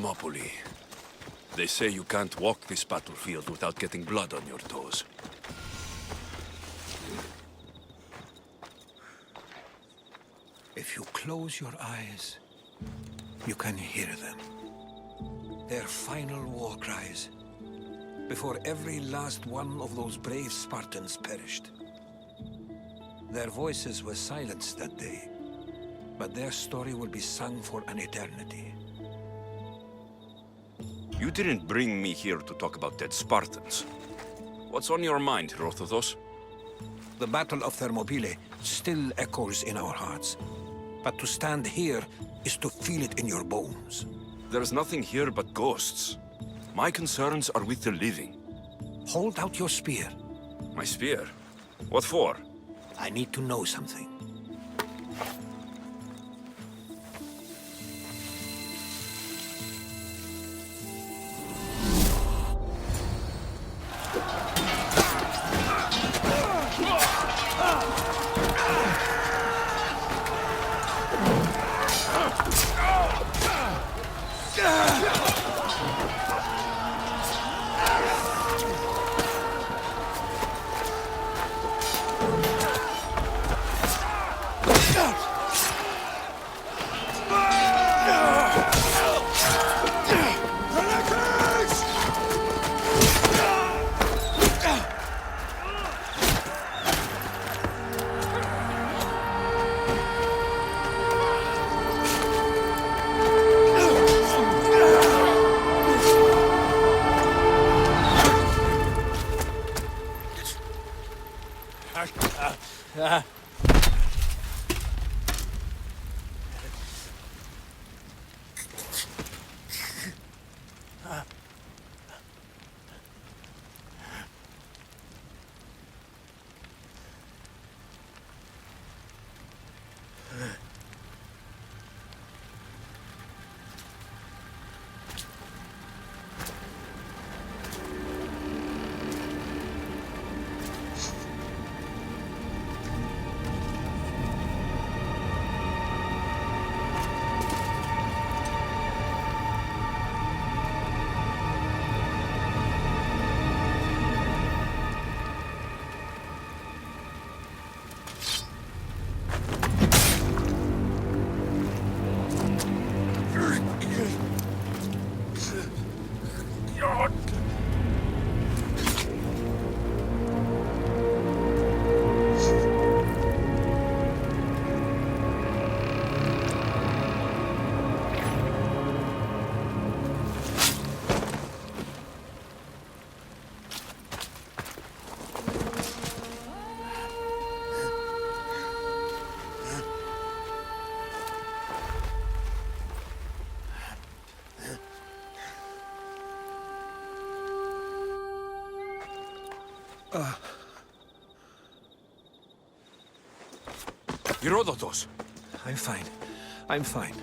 Thermopylae. They say you can't walk this battlefield without getting blood on your toes. If you close your eyes, you can hear them. Their final war cries, before every last one of those brave Spartans perished. Their voices were silenced that day, but their story will be sung for an eternity. You didn't bring me here to talk about dead Spartans. What's on your mind, Herodotus? The Battle of Thermopylae still echoes in our hearts. But to stand here is to feel it in your bones. There's nothing here but ghosts. My concerns are with the living. Hold out your spear. My spear? What for? I need to know something. Herodotus! I'm fine. I'm fine.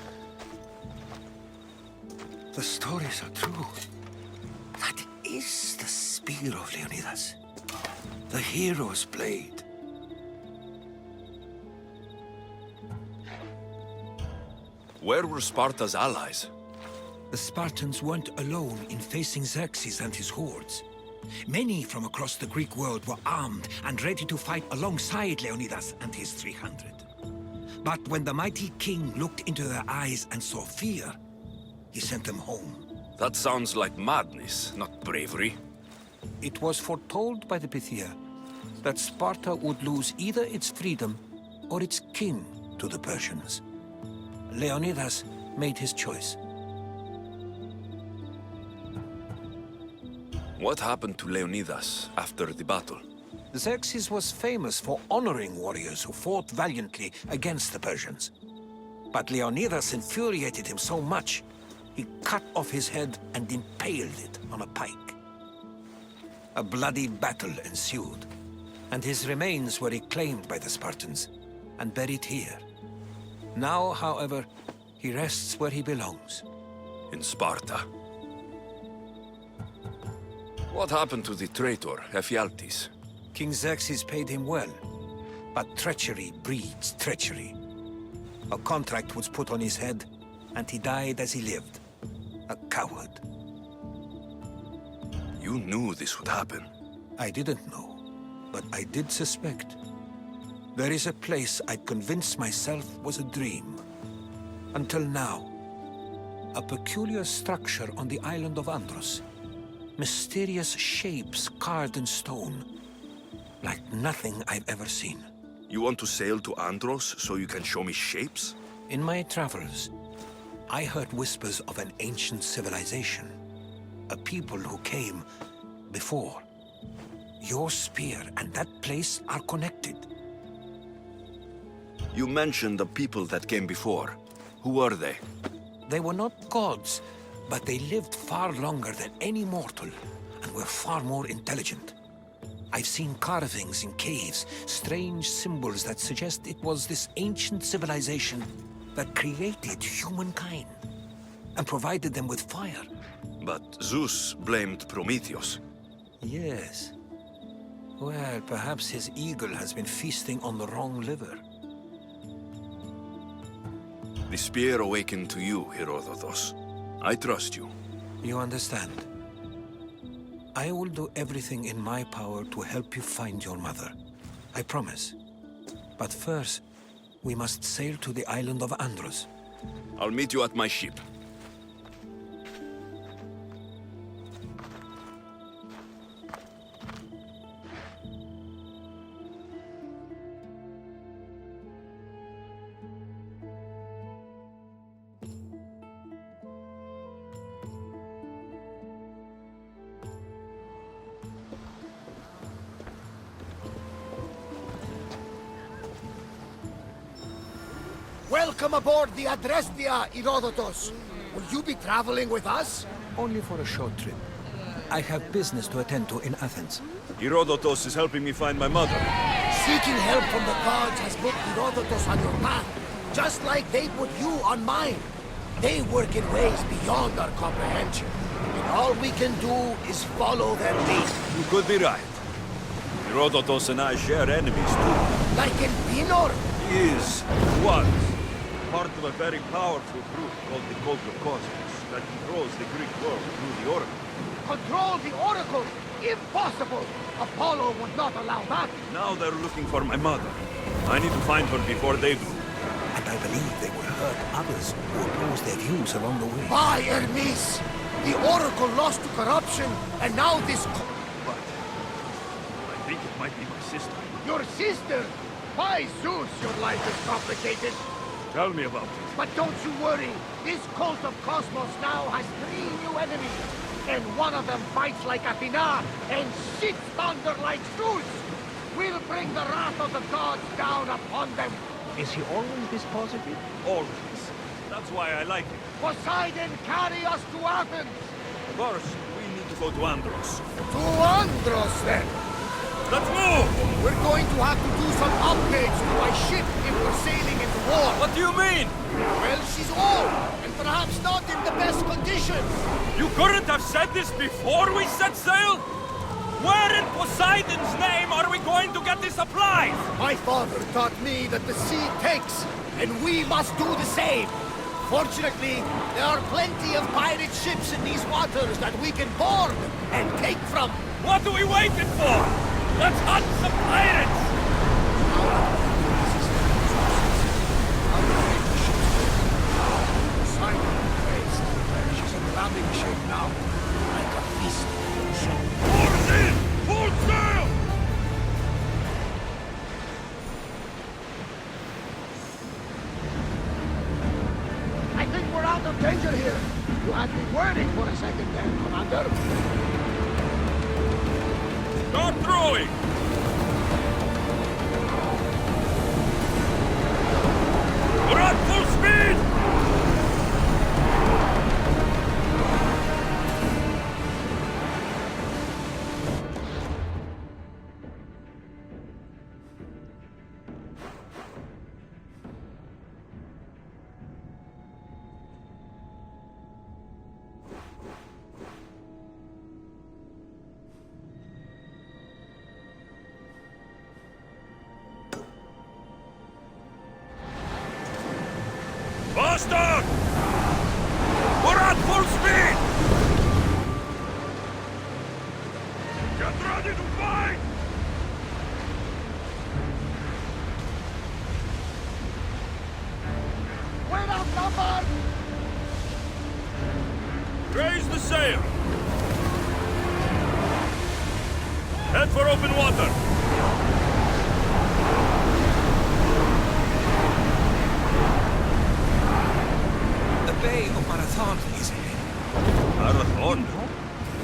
The stories are true. That is the spear of Leonidas. The hero's blade. Where were Sparta's allies? The Spartans weren't alone in facing Xerxes and his hordes. Many from across the Greek world were armed and ready to fight alongside Leonidas and his 300. But when the mighty king looked into their eyes and saw fear, he sent them home. That sounds like madness, not bravery. It was foretold by the Pythia that Sparta would lose either its freedom or its king to the Persians. Leonidas made his choice. What happened to Leonidas after the battle? Xerxes was famous for honoring warriors who fought valiantly against the Persians. But Leonidas infuriated him so much, he cut off his head and impaled it on a pike. A bloody battle ensued, and his remains were reclaimed by the Spartans and buried here. Now, however, he rests where he belongs. In Sparta. What happened to the traitor, Ephialtes? King Xerxes paid him well, but treachery breeds treachery. A contract was put on his head, and he died as he lived. A coward. You knew this would happen. I didn't know, but I did suspect. There is a place I'd convinced myself was a dream. Until now. A peculiar structure on the island of Andros. Mysterious shapes carved in stone. Like nothing I've ever seen. You want to sail to Andros so you can show me shapes? In my travels, I heard whispers of an ancient civilization. A people who came before. Your spear and that place are connected. You mentioned the people that came before. Who were they? They were not gods, but they lived far longer than any mortal, and were far more intelligent. I've seen carvings in caves, strange symbols that suggest it was this ancient civilization that created humankind, and provided them with fire. But Zeus blamed Prometheus. Yes. Well, perhaps his eagle has been feasting on the wrong liver. The spear awakened to you, Herodotus. I trust you. You understand? I will do everything in my power to help you find your mother. I promise. But first, we must sail to the island of Andros. I'll meet you at my ship. Welcome aboard the Adrestia, Herodotus. Will you be traveling with us? Only for a short trip. I have business to attend to in Athens. Herodotus is helping me find my mother. Seeking help from the gods has put Herodotus on your path, just like they put you on mine. They work in ways beyond our comprehension, and all we can do is follow their lead. You could be right. Herodotus and I share enemies too. Like in Pinor? He was part of a very powerful group called the Cult of Cosmos that controls the Greek world through the Oracle. Control the Oracle? Impossible! Apollo would not allow that. Now they're looking for my mother. I need to find her before they do. And I believe they will hurt others who oppose their views along the way. By Hermes! The Oracle lost to corruption, and now this... But I think it might be my sister. Your sister? By Zeus, your life is complicated. Tell me about it. But don't you worry. This cult of Cosmos now has 3 new enemies. And one of them fights like Athena and shits thunder like Zeus. We'll bring the wrath of the gods down upon them. Is he always this positive? Always. That's why I like it. Poseidon, carry us to Athens. First, we need to go to Andros. To Andros, then. Let's move! We're going to have to do some upgrades to my ship if we're sailing into war. What do you mean? Well, she's old, and perhaps not in the best condition. You couldn't have said this before we set sail? Where in Poseidon's name are we going to get the supplies? My father taught me that the sea takes, and we must do the same. Fortunately, there are plenty of pirate ships in these waters that we can board and take from. What are we waiting for? Let's hunt some pirates! She's in ramming shape now, like a feast. Oars in! Full sail! I think we're out of danger here. You had me worried for a second there, Commander. Start throwing! We're at full speed! Faster! We're at Full speed! Get ready to fight! We're outnumbered! Raise the sail! Head for open water! The Bay of Marathon is ahead. Marathon?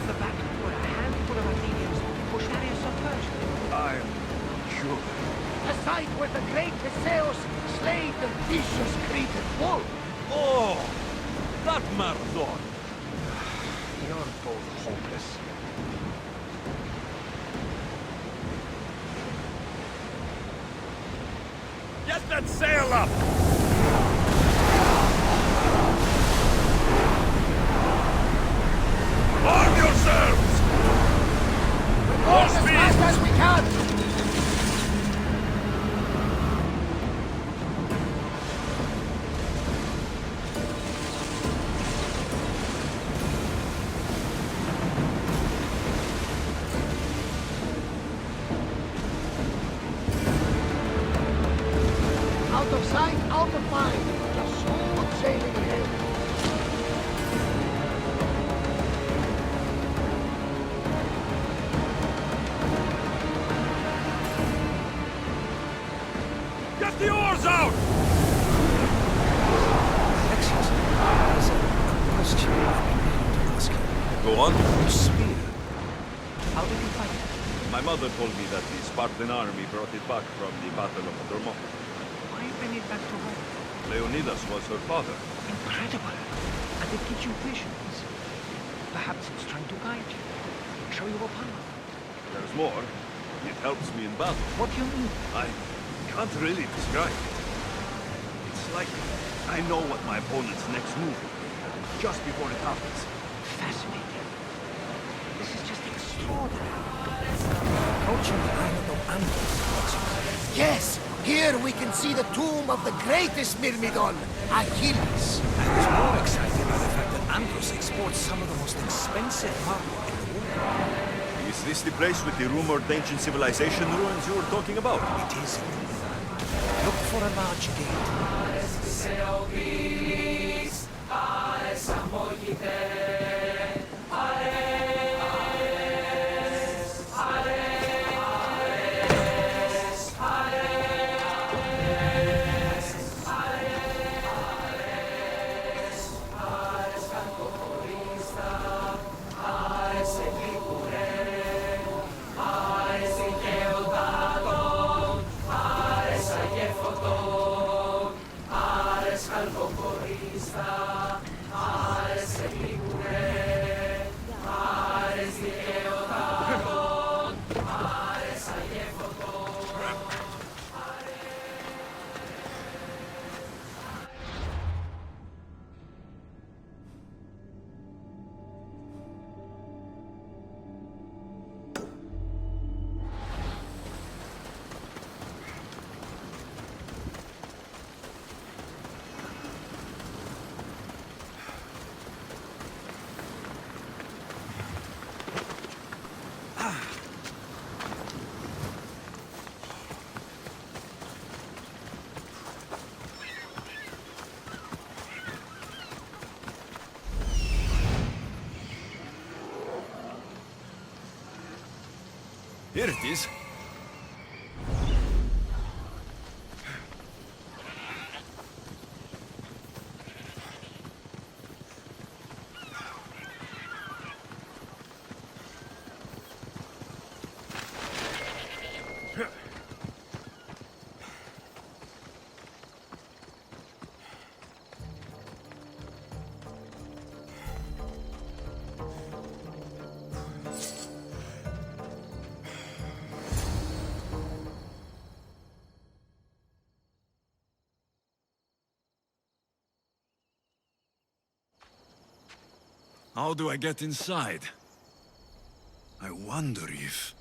The battle where a handful of Athenians push Darius of Persia. I'm sure. The site where the great Theseus slayed the vicious Cretan bull! Oh! That Marathon! You're both hopeless. Get that sail up! Arm yourselves! Going as fast as we can! Out of sight, out of mind. Just smooth sailing ahead. Get the oars out! Alexius, there's a question I've been meaning to ask you. Go on. Your spear. How did you fight? My mother told me that the Spartan army brought it back from the Battle of Thermopylae. Why bring it back to home? Leonidas was her father. Incredible. And it gives you visions. Perhaps it's trying to guide you. Show you a power. There's more. It helps me in battle. What do you mean? I can't really describe it. It's like I know what my opponent's next move will be, just before it happens. Fascinating. This is just extraordinary. Approaching the island of Andros, Alexius. Yes! Here we can see the tomb of the greatest Myrmidon, Achilles. I was more excited by the fact that Andros exports some of the most expensive marble in the world. Is this the place with the rumored ancient civilization ruins you were talking about? It is. Look for a large gate. Here it is. How do I get inside? I wonder if...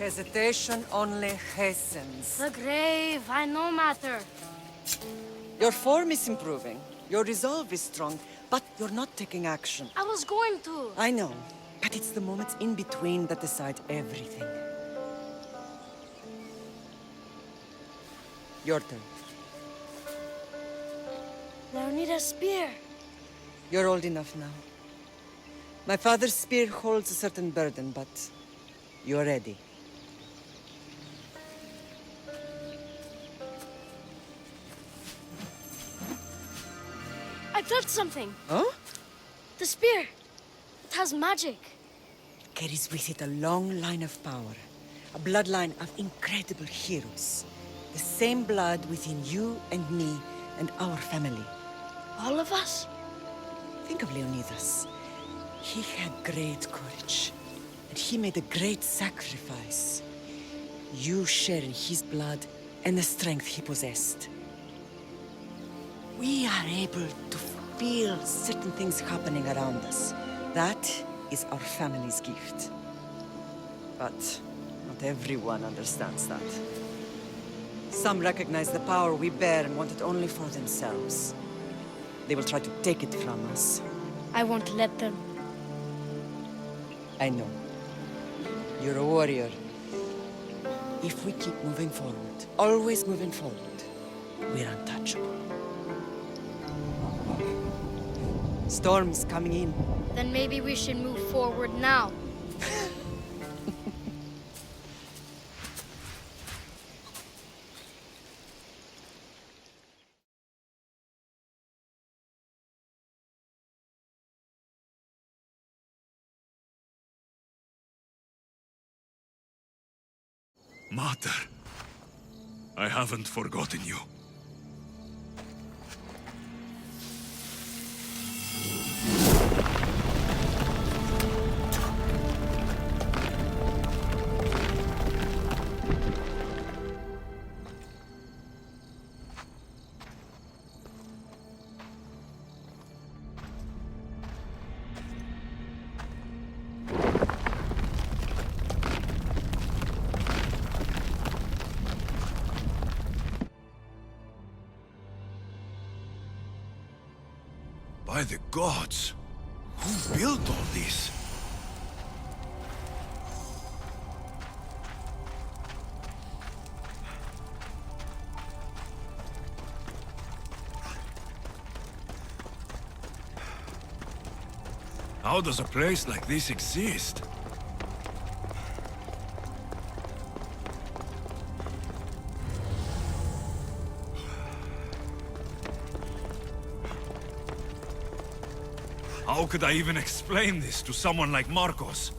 Hesitation only hastens. The grave, I no matter. Your form is improving. Your resolve is strong, but you're not taking action. I was going to. I know, but it's the moments in between that decide everything. Your turn. Leonida's spear. You're old enough now. My father's spear holds a certain burden, but you're ready. I touched something. Huh? The spear. It has magic. Carries with it a long line of power. A bloodline of incredible heroes. The same blood within you and me and our family. All of us? Think of Leonidas. He had great courage. And he made a great sacrifice. You share in his blood and the strength he possessed. We are able to feel certain things happening around us. That is our family's gift. But not everyone understands that. Some recognize the power we bear and want it only for themselves. They will try to take it from us. I won't let them. I know. You're a warrior. If we keep moving forward, always moving forward, we're untouchable. Storm is coming in. Then maybe we should move forward now. Mater, I haven't forgotten you. By the gods! Who built all this? How does a place like this exist? How could I even explain this to someone like Marcos?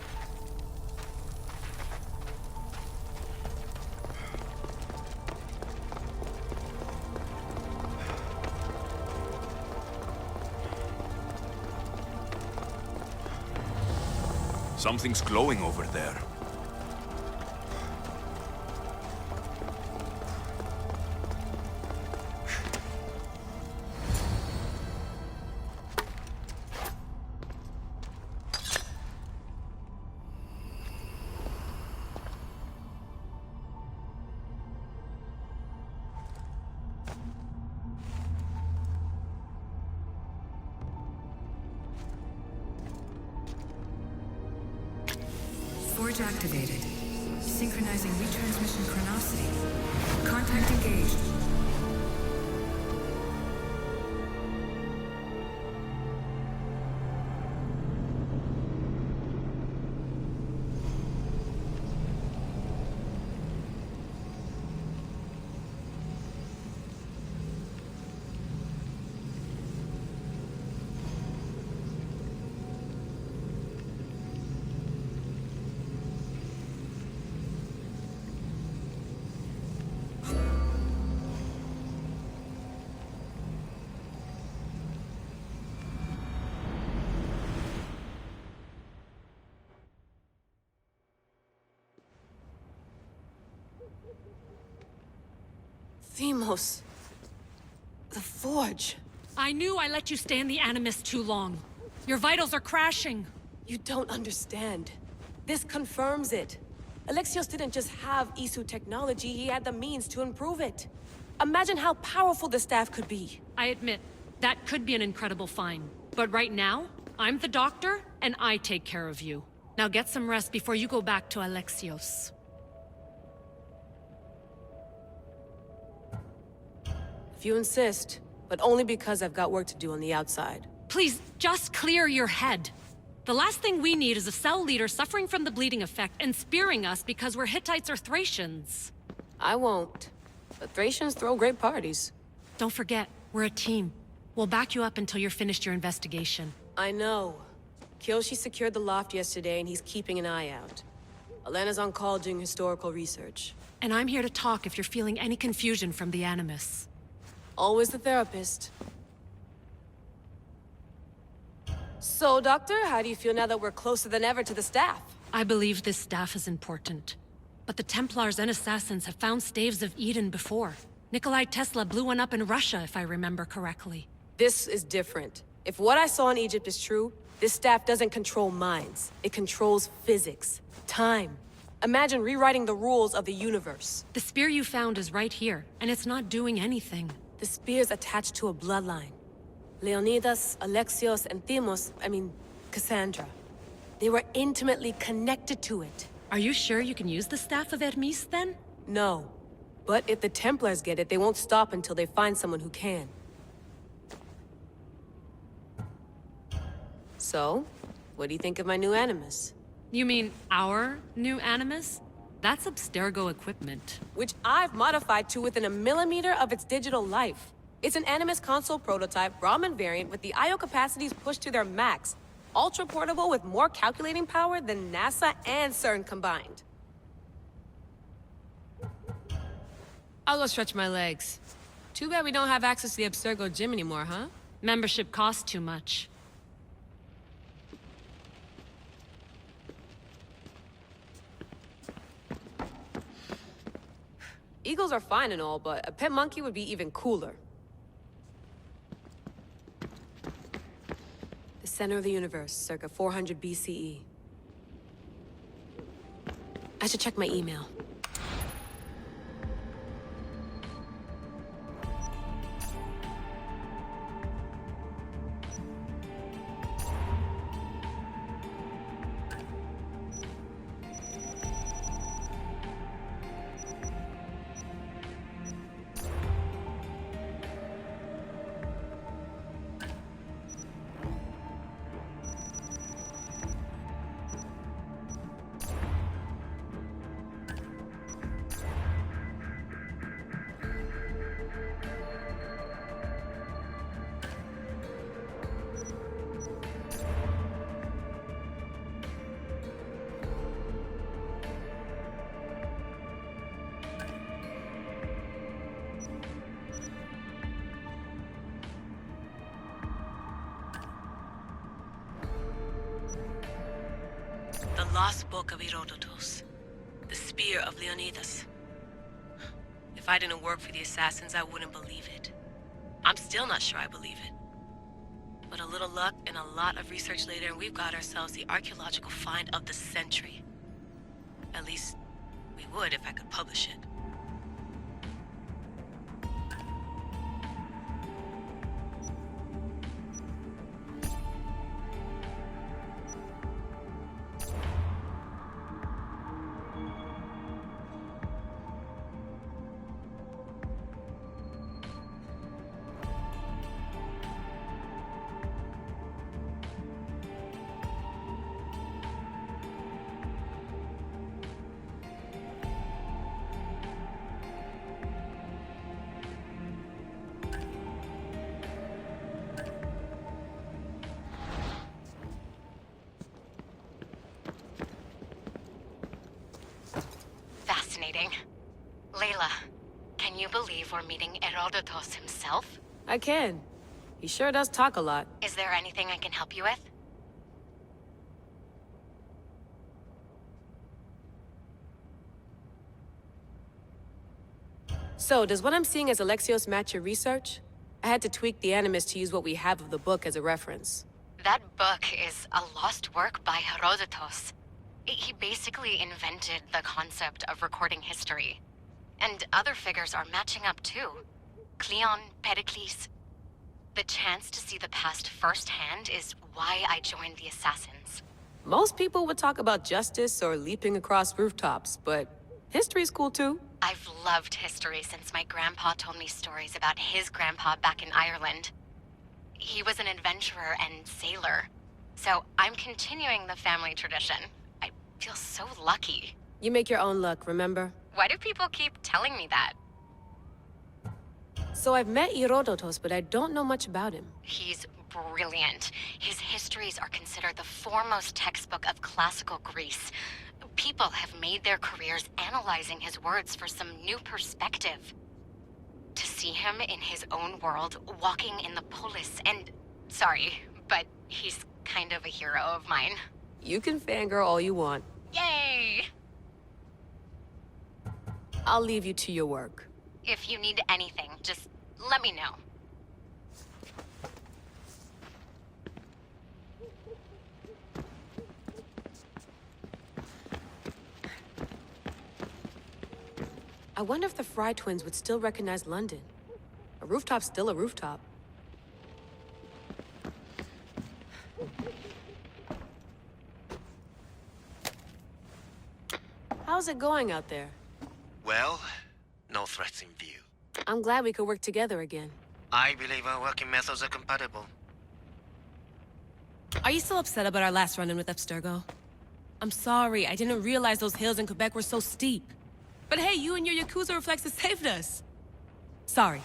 Something's glowing over there. Forge activated. Synchronizing retransmission chronicity. Contact engaged. Themos. The Forge. I knew I let you stay in the Animus too long. Your vitals are crashing. You don't understand. This confirms it. Alexios didn't just have Isu technology, he had the means to improve it. Imagine how powerful the staff could be. I admit, that could be an incredible find. But right now, I'm the doctor, and I take care of you. Now get some rest before you go back to Alexios. If you insist, but only because I've got work to do on the outside. Please, just clear your head. The last thing we need is a cell leader suffering from the bleeding effect and spearing us because we're Hittites or Thracians. I won't. But Thracians throw great parties. Don't forget, we're a team. We'll back you up until you're finished your investigation. I know. Kyoshi secured the loft yesterday and he's keeping an eye out. Elena's on call doing historical research. And I'm here to talk if you're feeling any confusion from the Animus. Always the therapist. So, Doctor, how do you feel now that we're closer than ever to the staff? I believe this staff is important. But the Templars and Assassins have found staves of Eden before. Nikolai Tesla blew one up in Russia, if I remember correctly. This is different. If what I saw in Egypt is true, this staff doesn't control minds. It controls physics, time. Imagine rewriting the rules of the universe. The spear you found is right here, and it's not doing anything. The spear's attached to a bloodline. Leonidas, Alexios, and Cassandra. They were intimately connected to it. Are you sure you can use the Staff of Hermes, then? No. But if the Templars get it, they won't stop until they find someone who can. So, what do you think of my new Animus? You mean our new Animus? That's Abstergo equipment. Which I've modified to within a millimeter of its digital life. It's an Animus console prototype, Brahmin variant with the I/O capacities pushed to their max. Ultra portable with more calculating power than NASA and CERN combined. I'll go stretch my legs. Too bad we don't have access to the Abstergo gym anymore, huh? Membership costs too much. Eagles are fine and all, but a pet monkey would be even cooler. The center of the universe, circa 400 BCE. I should check my email. The lost book of Herodotus. The spear of Leonidas. If I didn't work for the assassins, I wouldn't believe it. I'm still not sure I believe it. But a little luck and a lot of research later, and we've got ourselves the archaeological find of the century. At least, we would if I could publish it. Fascinating. Layla, can you believe we're meeting Herodotus himself? I can. He sure does talk a lot. Is there anything I can help you with? So, does what I'm seeing as Alexios match your research? I had to tweak the Animus to use what we have of the book as a reference. That book is a lost work by Herodotus. He basically invented the concept of recording history. And other figures are matching up too. Cleon, Pericles. The chance to see the past firsthand is why I joined the Assassins. Most people would talk about justice or leaping across rooftops, but history's cool too. I've loved history since my grandpa told me stories about his grandpa back in Ireland. He was an adventurer and sailor. So I'm continuing the family tradition. I feel so lucky. You make your own luck, remember? Why do people keep telling me that? So I've met Herodotus, but I don't know much about him. He's brilliant. His histories are considered the foremost textbook of classical Greece. People have made their careers analyzing his words for some new perspective. To see him in his own world, walking in the polis, and... Sorry, but he's kind of a hero of mine. You can fangirl all you want. Yay! I'll leave you to your work. If you need anything, just let me know. I wonder if the Fry twins would still recognize London. A rooftop's still a rooftop. How's it going out there? Well, no threats in view. I'm glad we could work together again. I believe our working methods are compatible. Are you still upset about our last run-in with Abstergo? I'm sorry, I didn't realize those hills in Quebec were so steep. But hey, you and your Yakuza reflexes saved us. Sorry,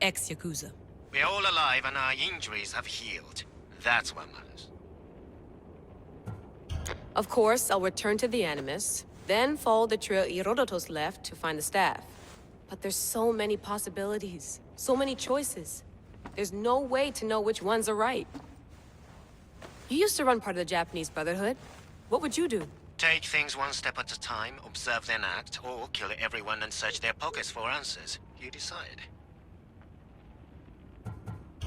ex-Yakuza. We're all alive and our injuries have healed. That's what matters. Of course, I'll return to the Animus, then follow the trail Herodotus left to find the staff. But there's so many possibilities, so many choices. There's no way to know which ones are right. You used to run part of the Japanese Brotherhood. What would you do? Take things one step at a time, observe then act, or kill everyone and search their pockets for answers. You decide.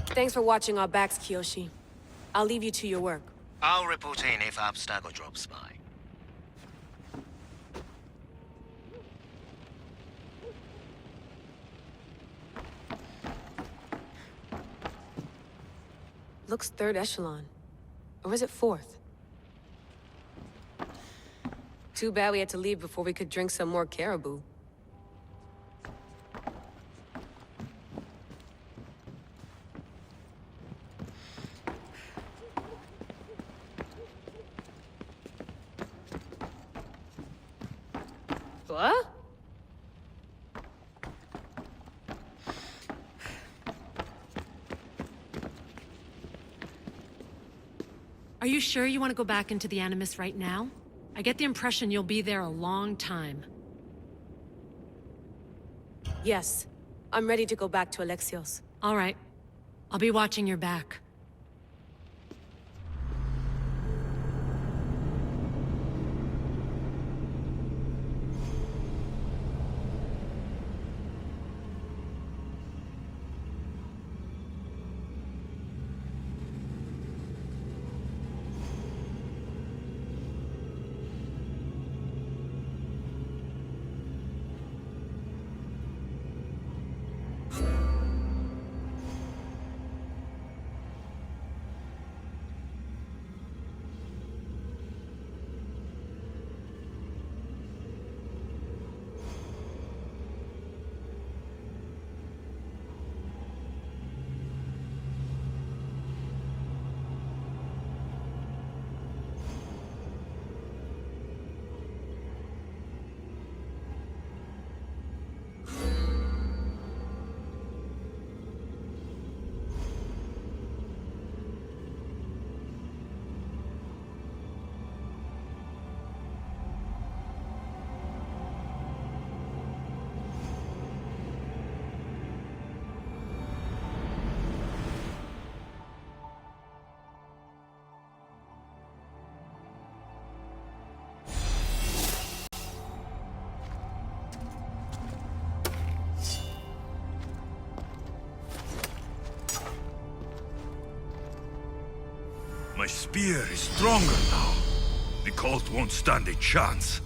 Thanks for watching our backs, Kiyoshi. I'll leave you to your work. I'll report in if Abstergo drops by. Looks third echelon. Or is it fourth? Too bad we had to leave before we could drink some more caribou. What? Are you sure you want to go back into the Animus right now? I get the impression you'll be there a long time. Yes. I'm ready to go back to Alexios. All right. I'll be watching your back. My spear is stronger now. The cult won't stand a chance.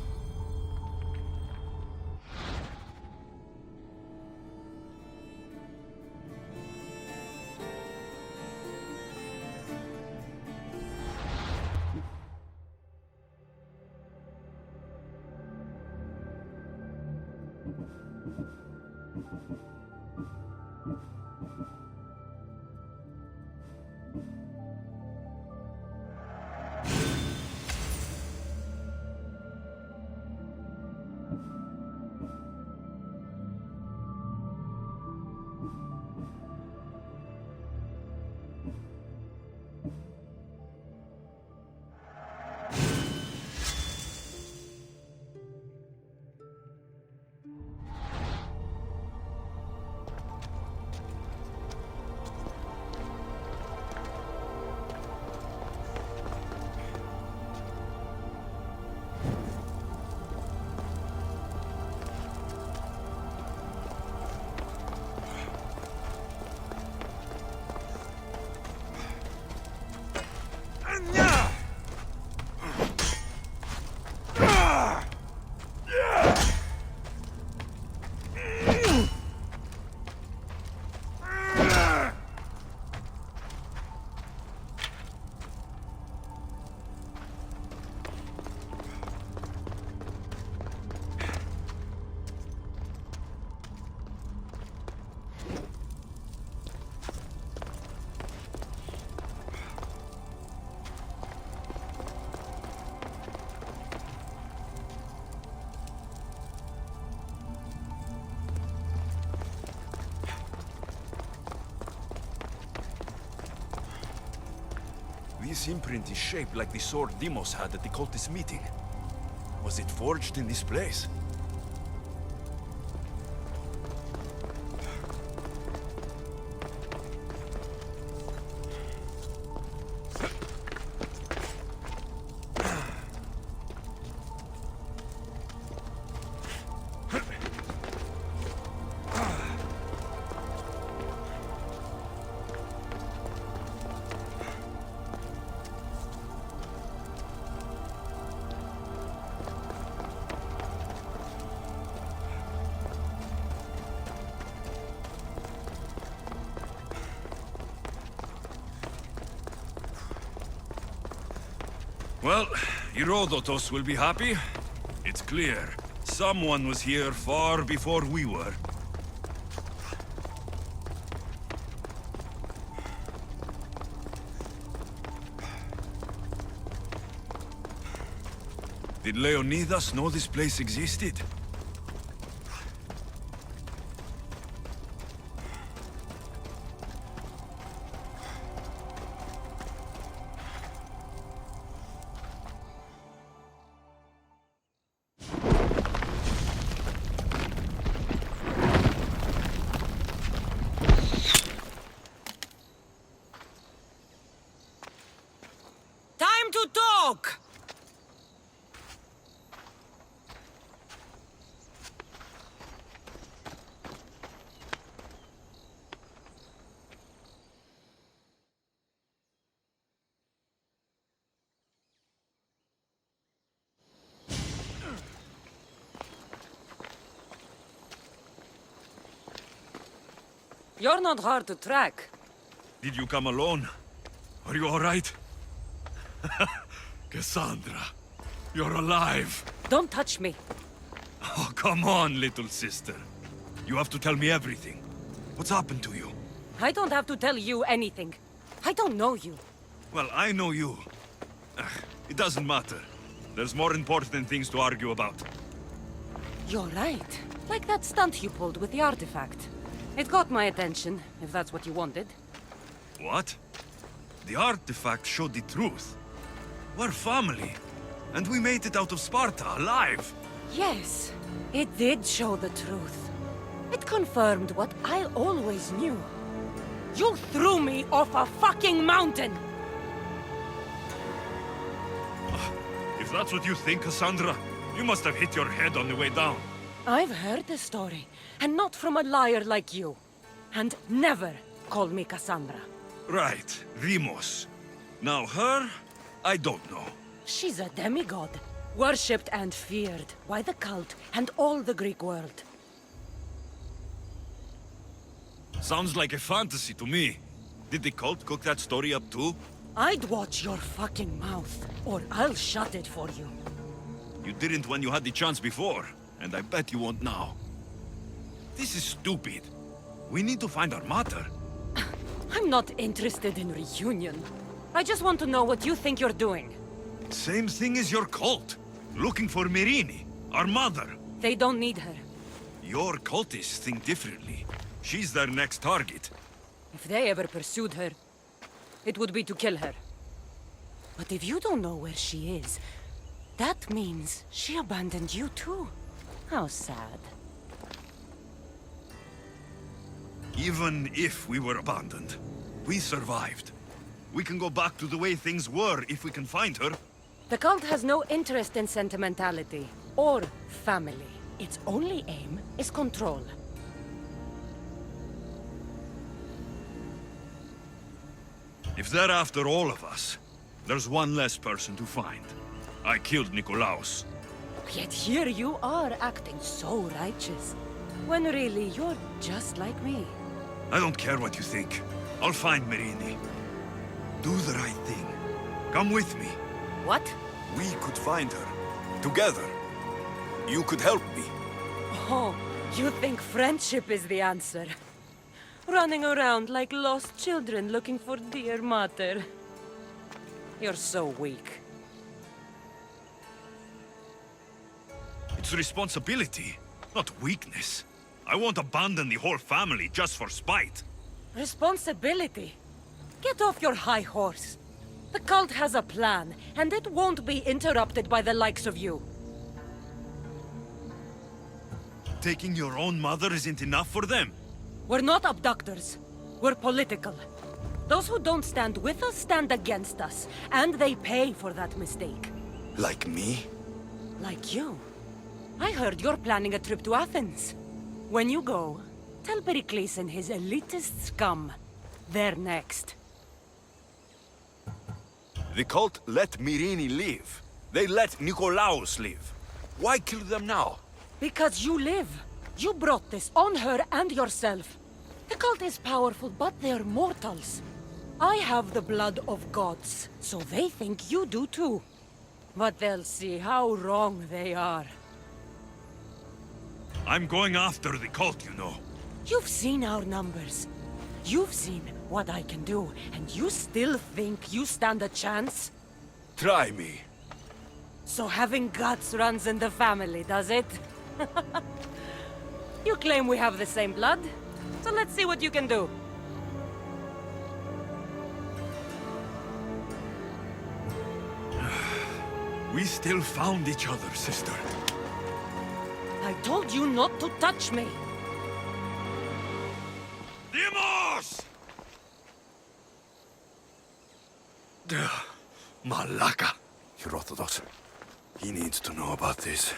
This imprint is shaped like the sword Demos had at the cultist meeting. Was it forged in this place? Well, Herodotus will be happy. It's clear. Someone was here far before we were. Did Leonidas know this place existed? Time to talk! You're not hard to track. Did you come alone? Are you all right? Cassandra, you're alive. Don't touch me. Oh, come on, little sister. You have to tell me everything. What's happened to you? I don't have to tell you anything. I don't know you. Well, I know you. It doesn't matter. There's more important things to argue about. You're right. Like that stunt you pulled with the artifact. It got my attention, if that's what you wanted. What? The artifact showed the truth. We're family. And we made it out of Sparta, alive. Yes, it did show the truth. It confirmed what I always knew. You threw me off a fucking mountain! If that's what you think, Cassandra, you must have hit your head on the way down. I've heard the story, and not from a liar like you. And never call me Cassandra. Right, Demos. Now her, I don't know. She's a demigod, worshipped and feared by the cult and all the Greek world. Sounds like a fantasy to me. Did the cult cook that story up too? I'd watch your fucking mouth, or I'll shut it for you. You didn't when you had the chance before, and I bet you won't now. This is stupid. We need to find our mater. I'm not interested in reunion. I just want to know what you think you're doing. Same thing as your cult. Looking for Mirini, our mother. They don't need her. Your cultists think differently. She's their next target. If they ever pursued her, it would be to kill her. But if you don't know where she is, that means she abandoned you too. How sad. Even if we were abandoned, we survived. We can go back to the way things were if we can find her. The cult has no interest in sentimentality or family. Its only aim is control. If they're after all of us, there's one less person to find. I killed Nikolaos. Yet here you are acting so righteous, when really you're just like me. I don't care what you think. I'll find Mirini. Do the right thing. Come with me. What? We could find her. Together. You could help me. Oh, you think friendship is the answer? Running around like lost children looking for dear mater. You're so weak. It's responsibility, not weakness. I won't abandon the whole family just for spite. Responsibility? Get off your high horse. The cult has a plan, and it won't be interrupted by the likes of you. Taking your own mother isn't enough for them. We're not abductors. We're political. Those who don't stand with us stand against us, and they pay for that mistake. Like me? Like you. I heard you're planning a trip to Athens. When you go, tell Pericles and his elitist scum they're next. The cult let Mirini live. They let Nikolaos live. Why kill them now? Because you live. You brought this on her and yourself. The cult is powerful, but they're mortals. I have the blood of gods, so they think you do too. But they'll see how wrong they are. I'm going after the cult, you know. You've seen our numbers. You've seen what I can do, and you still think you stand a chance? Try me. So having guts runs in the family, does it? You claim we have the same blood, so let's see what you can do. We still found each other, sister. I told you not to touch me. Dimos! Malaka. Herodotus. He needs to know about this.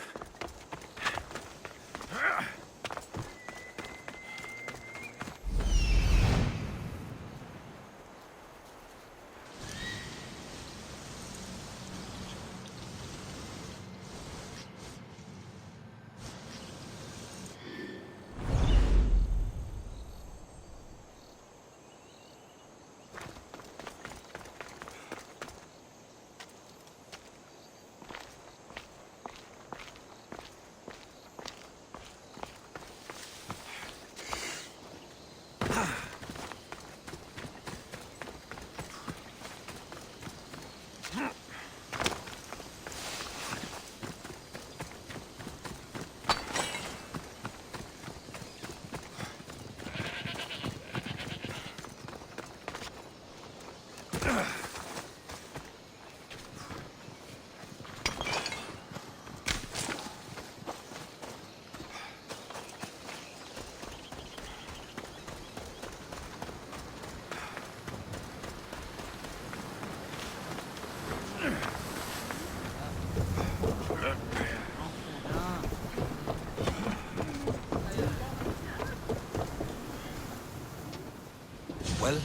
Well,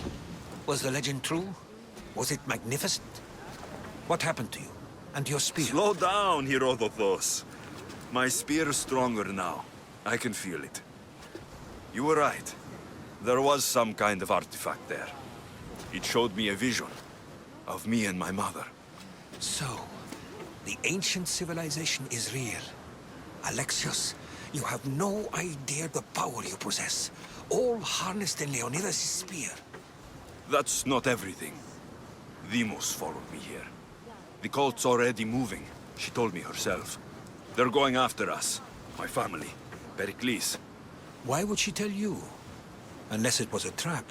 was the legend true? Was it magnificent? What happened to you? And your spear? Slow down, Herodotus. My spear is stronger now. I can feel it. You were right. There was some kind of artifact there. It showed me a vision of me and my mother. So, the ancient civilization is real. Alexios, you have no idea the power you possess. All harnessed in Leonidas' spear. That's not everything. Deimos followed me here. The cult's already moving. She told me herself. They're going after us. My family. Pericles. Why would she tell you? Unless it was a trap.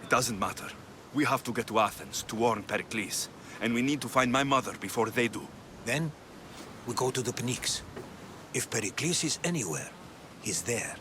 It doesn't matter. We have to get to Athens to warn Pericles. And we need to find my mother before they do. Then, we go to the Pnyx. If Pericles is anywhere, he's there.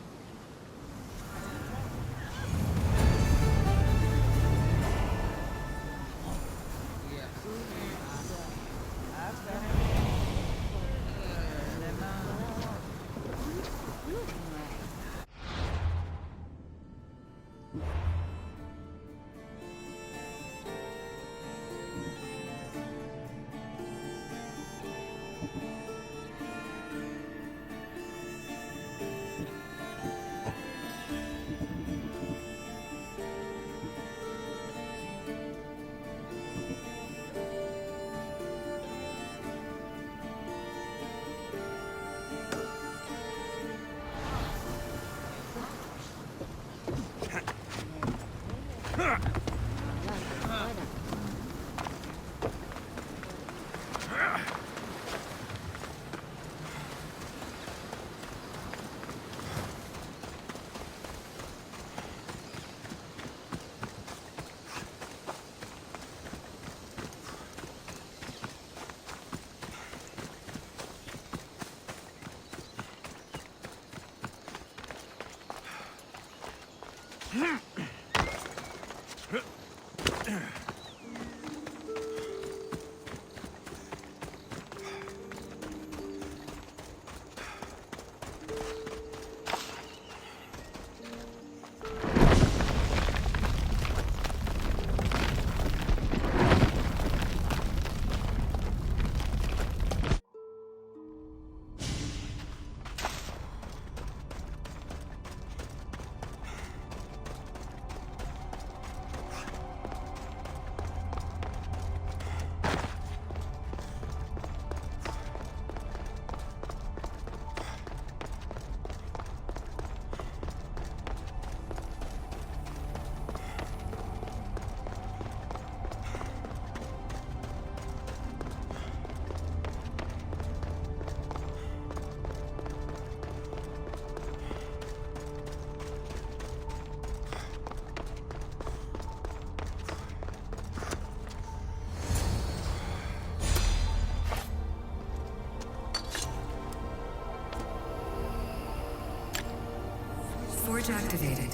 Forge activated.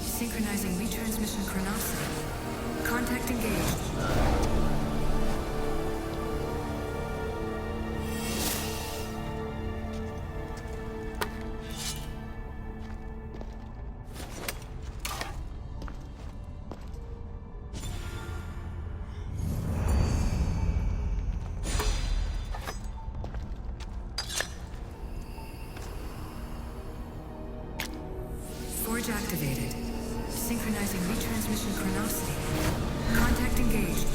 Synchronizing retransmission chronicity. Contact engaged. Forge activated. Synchronizing retransmission chronicity. Contact engaged.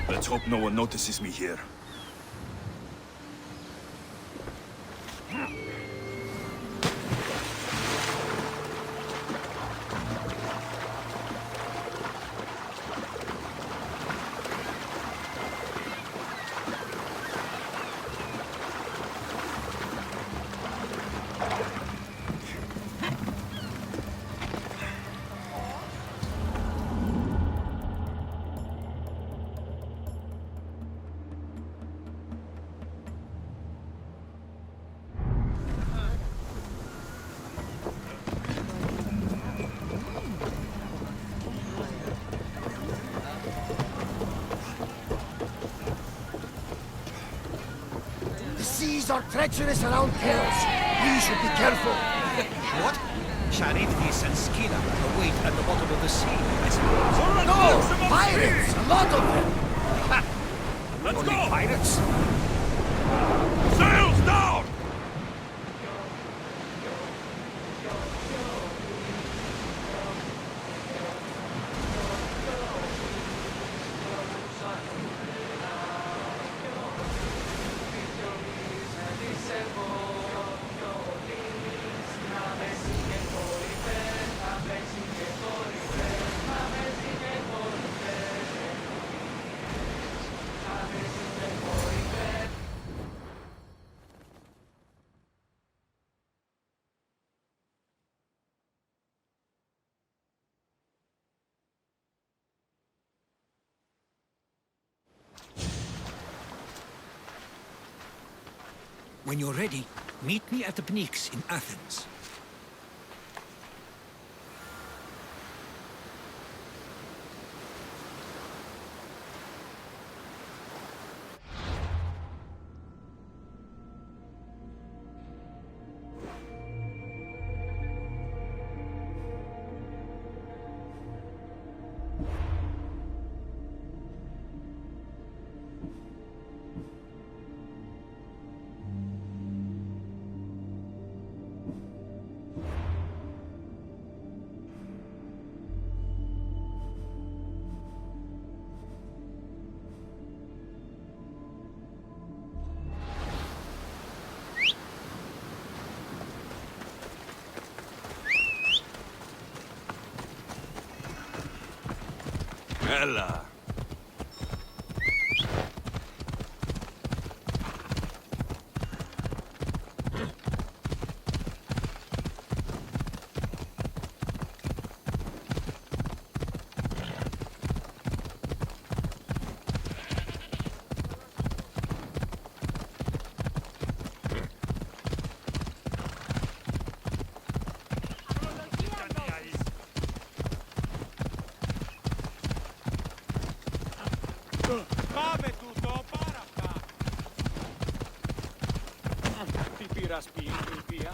Let's hope no one notices me here. The seas are treacherous around Chaos. We should be careful. What? Charybdis and Scylla await at the bottom of the sea, I suppose. No! Pirates! A lot of them! Ha! Let's Only go! pirates? Sails down! When you're ready, meet me at the Pnyx in Athens. Ella. Πάμε τούτο, πάρα αυτά. Τι πήρας πει, Ηλπία.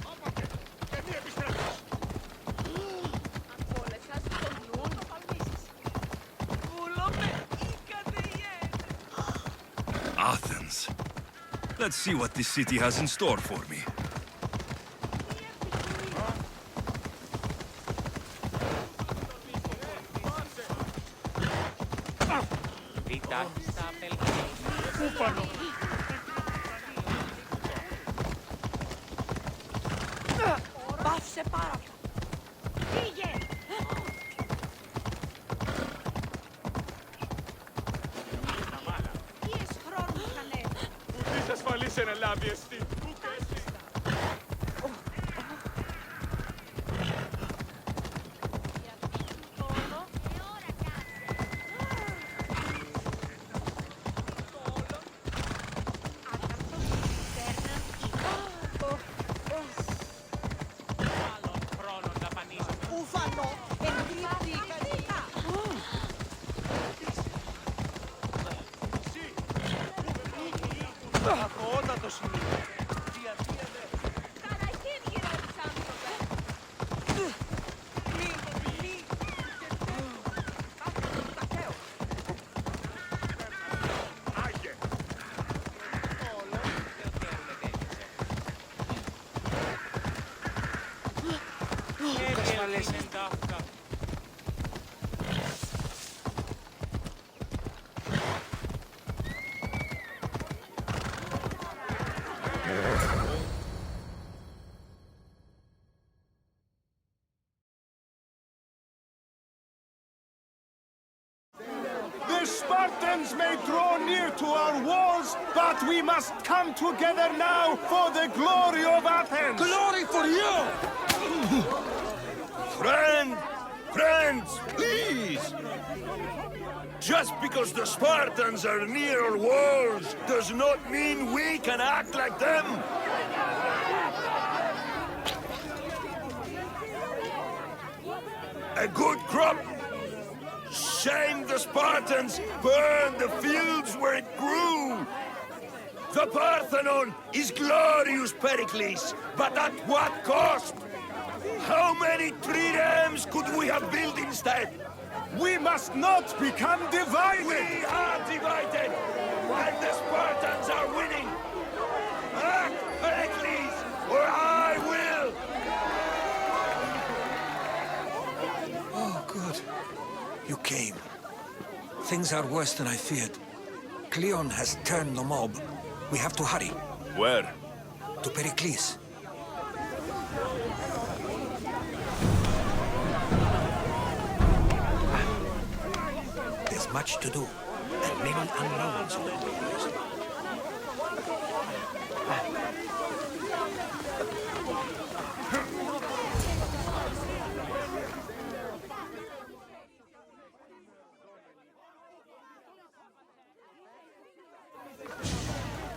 Όποτε, και μη επιστρέφεις. Απόλεσας τον νου να παλμίσεις. Βούλομαι, ήκατε Athens. Let's see what this city has in store for me. Κούπανο. Πάυσε πάρα. Φύγε! Τι χρόνου είχανε. Ουδής ασφαλής εν ελάβει εστί. Πού και εσύ. Αθωότατος είναι. The Spartans may draw near to our walls, but we must come together now for the glory of Athens! Glory for you! Friends, please! Just because the Spartans are near our walls does not mean we can act like them! A good crop! Shame the Spartans burned the fields where it grew! The Parthenon is glorious, Pericles, but at what cost? How many triremes could we have built instead? We must not become divided! We are divided! And the Spartans are winning! Act, Pericles, or I will! Oh, good. You came. Things are worse than I feared. Cleon has turned the mob. We have to hurry. Where? To Pericles. There's much to do, and many unknowns in the place.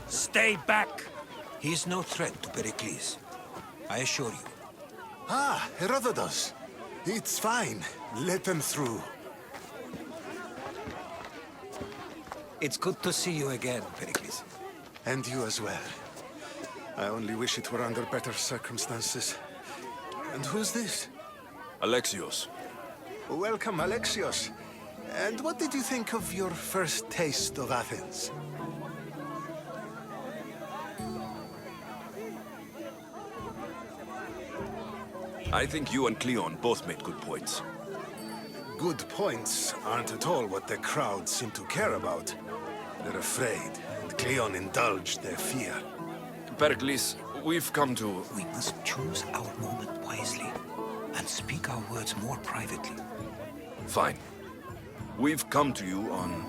Stay back! He is no threat to Pericles. I assure you. Ah, Herodotus. It's fine. Let them through. It's good to see you again, Pericles. And you as well. I only wish it were under better circumstances. And who's this? Alexios. Welcome, Alexios. And what did you think of your first taste of Athens? I think you and Cleon both made good points. Good points aren't at all what the crowd seem to care about. They're afraid, and Cleon indulged their fear. Pericles, we've come to... We must choose our moment wisely, and speak our words more privately. Fine. We've come to you on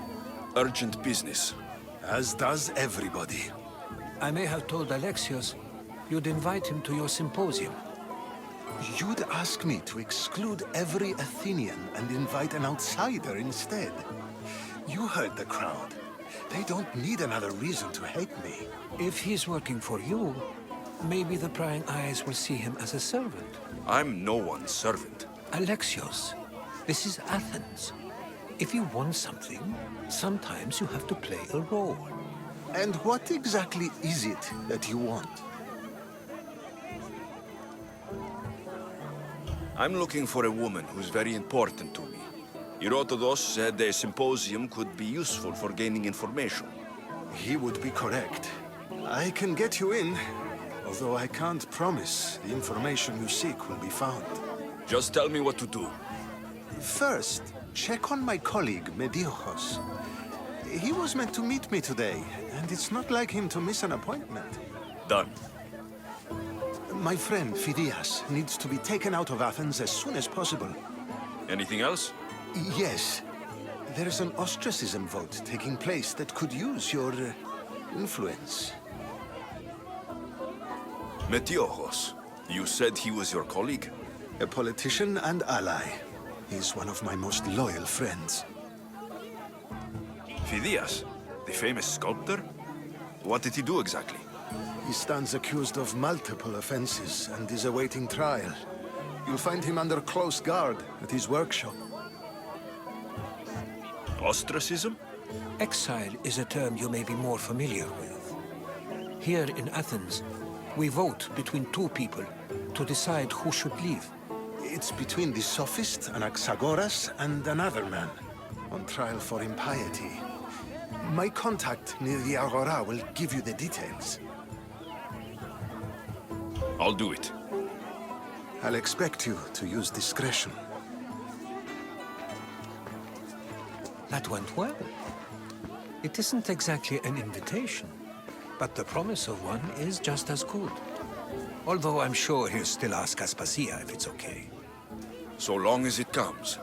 urgent business. As does everybody. I may have told Alexios you'd invite him to your symposium. You'd ask me to exclude every Athenian and invite an outsider instead. You heard the crowd. They don't need another reason to hate me. If he's working for you, maybe the prying eyes will see him as a servant. I'm no one's servant. Alexios, this is Athens. If you want something, sometimes you have to play a role. And what exactly is it that you want? I'm looking for a woman who's very important to me. Herodotus said a symposium could be useful for gaining information. He would be correct. I can get you in, although I can't promise the information you seek will be found. Just tell me what to do. First, check on my colleague, Mediochos. He was meant to meet me today, and it's not like him to miss an appointment. Done. My friend, Phidias, needs to be taken out of Athens as soon as possible. Anything else? Yes. There's an ostracism vote taking place that could use your influence. Metiochos. You said he was your colleague? A politician and ally. He's one of my most loyal friends. Phidias, the famous sculptor? What did he do exactly? He stands accused of multiple offenses and is awaiting trial. You'll find him under close guard at his workshop. Ostracism? Exile is a term you may be more familiar with. Here in Athens, we vote between two people to decide who should leave. It's between the sophist Anaxagoras and another man, on trial for impiety. My contact near the Agora will give you the details. I'll do it. I'll expect you to use discretion. That went well. It isn't exactly an invitation, but the promise of one is just as good. Although I'm sure he'll still ask Aspasia if it's okay. So long as it comes.